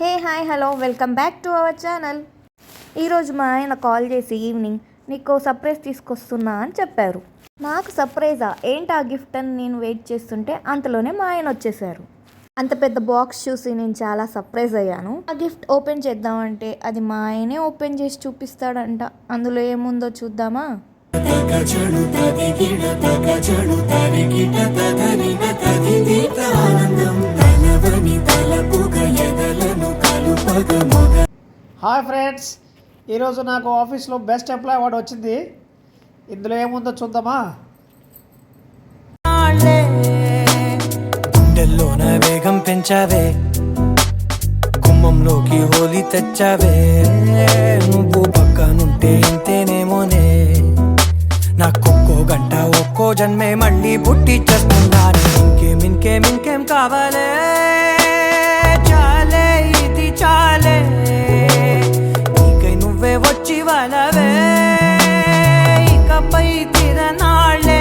Hey hi hello welcome back to our channel. ఈరోజు మా ఆయన కాల్ చేసి ఈవినింగ్ నీకు సర్ప్రైజ్ తీసుకొస్తున్నా అని చెప్పారు. నాకు సర్ప్రైజా ఏంటి ఆ గిఫ్ట్ అని నేను వెయిట్ చేస్తుంటే అంతలోనే మా ఆయన వచ్చేసారు. అంత పెద్ద బాక్స్ చూసి నేను చాలా సర్ప్రైజ్ అయ్యాను. ఆ గిఫ్ట్ ఓపెన్ చేద్దామంటే అది మా ఆయనే ఓపెన్ చేసి చూపిస్తాడంట. అందులో ఏముందో చూద్దామా? హాయ్ ఫ్రెండ్స్, ఈరోజు నాకు ఆఫీస్లో బెస్ట్ ఎంప్లాయ్ అవార్డు వచ్చింది. ఇందులో ఏముందో చూద్దామా? గుండెల్లోన వేగం పెంచావే, గుమ్మంలోకి హోలీ తెచ్చావే, నువ్వు పక్కనుంటే ఇంతేనేమోనే, నాకొక్కో గంట ఒక్కో జన్మే మళ్ళీ పుట్టి చేస్తున్నాను. ఇంకేం కావాలే, చాలే ఇది చాలే, నీకై నువ్వే వచ్చి వాళ్ళవే, ఇకపై తిరనాళ్ళే.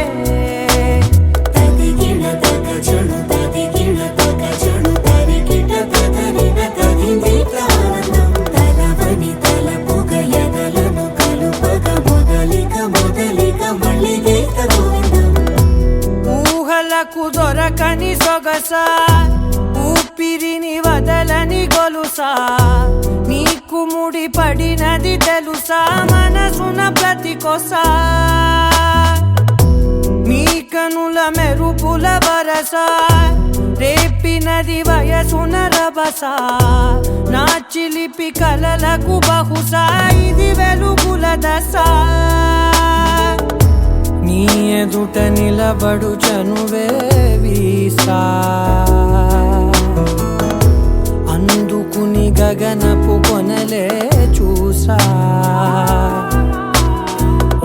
ఊహలకు దొరకని సొగసా, ఊపిరిని వదలని గొలుసా, నీకు ముడి పడినది తెలుసా, మనసున ప్రతి కొసా, నీ కనుల మెరుపుల వరస, రేపినది వయసున రభస, నా చిలిపి కలలకు బహుశా ఇది వెలుగుల దశ. నీ ఎదుట నిలబడు చనువే వీసా, అందుకుని గగనపు కొనలే చూసా.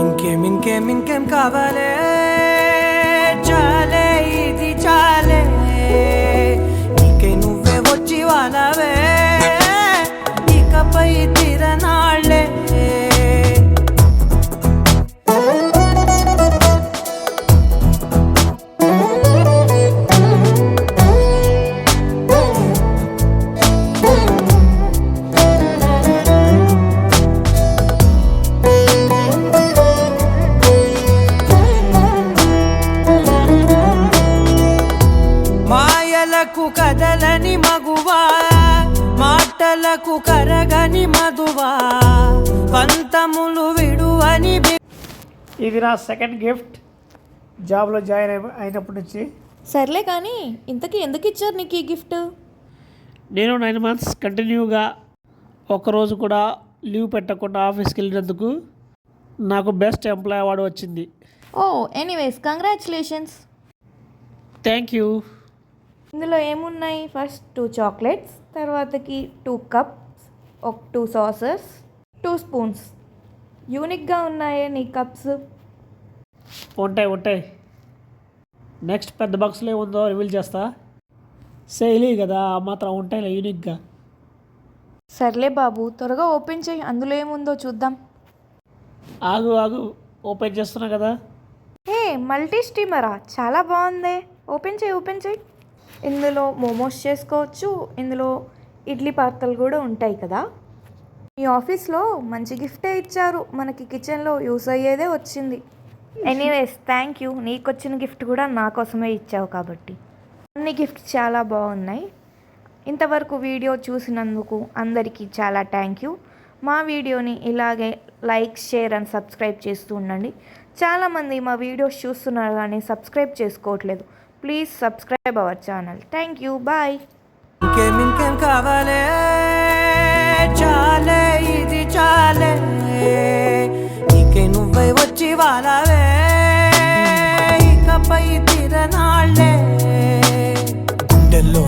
ఇంకేం కావాలే, చాలే ఇది చాలే, నీకై నువ్వే వచ్చి వాళ్ళవే, ఇకపై తిరనాళ్ళే. మాయలకు కదలని మగువా, మాటలకు కరగని మధువా, పంతములు విడువని. ఇది నా సెకండ్ గిఫ్ట్ జాబ్లో జాయిన్ అయినప్పటి నుంచి. సర్లే కానీ ఇంతకీ ఎందుకు ఇచ్చారు నీకు ఈ గిఫ్ట్? నేను 9 months కంటిన్యూగా ఒక్కరోజు కూడా లీవ్ పెట్టకుండా ఆఫీస్కి వెళ్ళినందుకు నాకు బెస్ట్ ఎంప్లాయ్ అవార్డు వచ్చింది. ఓ ఎనీవేస్ కంగ్రాచులేషన్స్. Thank you. ఇందులో ఏమున్నాయి? ఫస్ట్ 2 చాక్లెట్స్, తర్వాతకి 2 కప్స్, 2 సాసెస్, 2 స్పూన్స్. యూనిక్గా ఉన్నాయే నీ కప్స్. ఉంటాయి. నెక్స్ట్ పెద్ద బాక్స్లో ఏముందో రివీల్ చేస్తా. సేలీ కదా, ఆ మాత్రం ఉంటాయిలే యూనిక్గా. సర్లే బాబు, త్వరగా ఓపెన్ చేయి, అందులో ఏముందో చూద్దాం. ఆగు ఓపెన్ చేస్తున్నా కదా. హే మల్టీ స్టీమరా, చాలా బాగుంది. ఓపెన్ చేయి. ఇందులో మోమోస్ చేసుకోవచ్చు, ఇందులో ఇడ్లీ పాత్రలు కూడా ఉంటాయి కదా. మీ ఆఫీస్లో మంచి గిఫ్టే ఇచ్చారు, మనకి కిచెన్లో యూస్ అయ్యేదే వచ్చింది. ఎనీవేస్ థ్యాంక్ యూ, నీకు వచ్చిన గిఫ్ట్ కూడా నా కోసమే ఇచ్చావు కాబట్టి. అన్ని గిఫ్ట్స్ చాలా బాగున్నాయి. ఇంతవరకు వీడియో చూసినందుకు అందరికీ చాలా థ్యాంక్ యూ. మా వీడియోని ఇలాగే లైక్, షేర్ అండ్ సబ్స్క్రైబ్ చేస్తూ ఉండండి. చాలామంది మా వీడియోస్ చూస్తున్నారు కానీ సబ్స్క్రైబ్ చేసుకోవట్లేదు. Please subscribe our channel. Thank you, bye. ఇంకేం కావాలే, చాలే ఇది చాలే, నీకై నువ్వే వచ్చి వాళ్ళవే.